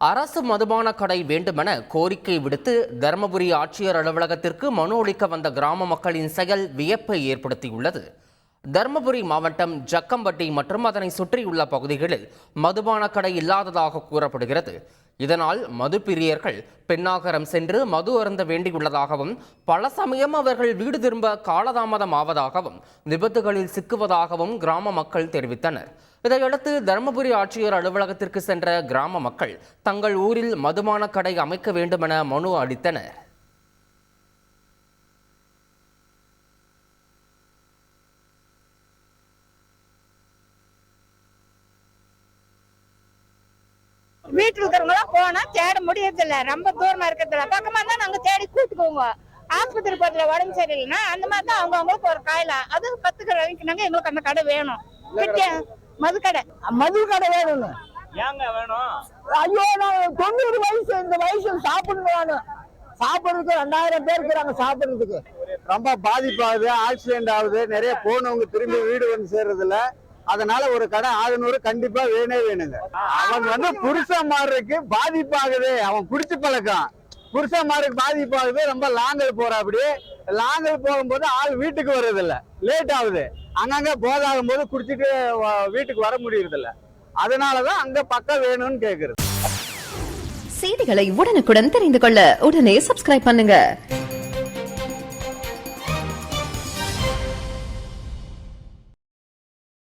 அரசு மதுபான கடை வேண்டுமென கோரிக்கை விடுத்து தருமபுரி ஆட்சியர் அலுவலகத்திற்கு மனு அளிக்க வந்த கிராம மக்களின் செயல் வியப்பை ஏற்படுத்தியுள்ளது. தருமபுரி மாவட்டம் ஜக்கம்பட்டி மற்றும் அதனை சுற்றியுள்ள பகுதிகளில் மதுபான கடை இல்லாததாக கூறப்படுகிறது. இதனால் மது பிரியர்கள் பெண்ணாகரம் சென்று மது அருந்த வேண்டியுள்ளதாகவும் பல சமயம் அவர்கள் வீடு திரும்ப காலதாமதம் ஆவதாகவும் விபத்துகளில் சிக்குவதாகவும் கிராம மக்கள் தெரிவித்தனர். இதையடுத்து தருமபுரி ஆட்சியர் அலுவலகத்திற்கு சென்ற கிராம மக்கள் தங்கள் ஊரில் மதுபான கடை அமைக்க வேண்டுமென மனு அளித்தனர். வீட்டுல இருக்கிறவங்க போனா தேட முடியறதில்ல, ரொம்ப தூரமா இருக்கிறதுல. பக்கமா தான் நாங்க தேடி கூட்டுக்குவோங்க. ஆஸ்பத்திரி பக்கத்துல உடம்பு சரியில்லைன்னா அந்த மாதிரி தான் அவங்களுக்கு ஒரு காயில அது 10 கடை வாங்கினாங்க. எங்களுக்கு அந்த கடை வேணும், மது கடை வேணும். ஏங்க வேணும்? ஐயோ, நான் 90 வயசு, இந்த வயசுல சாப்பிடணும். சாப்பிடுறதுக்கு 2000 பேர் இருக்கிறாங்க. சாப்பிடுறதுக்கு ரொம்ப பாதிப்பாகுது, ஆக்சிடென்ட் ஆகுது, நிறைய போனவங்க திரும்பி வீடு வந்து சேர்றது இல்ல. அதனால ஒரு கடை 600 கண்டிப்பா வேணுங்க. அவன் புருஷன் மாருக்கு பாதிப்பாகுது, அவன் குடிச்சு பழக்கம். புருஷன் மாருக்கு பாதிப்பாகுது, ரொம்ப லாங்கல் போற. அப்படி லாங்கல் போகும்போது ஆள் வீட்டுக்கு வர்றது இல்ல, லேட் ஆகுது. அங்கங்க போதாகும் போது குடிச்சிட்டு வீட்டுக்கு வர முடியறது இல்ல. அதனாலதான் அங்க பக்கம் வேணும்னு கேக்குறது. செய்திகளை உடனுக்குடன் தெரிந்து கொள்ள உடனே சப்ஸ்கிரைப் பண்ணுங்க.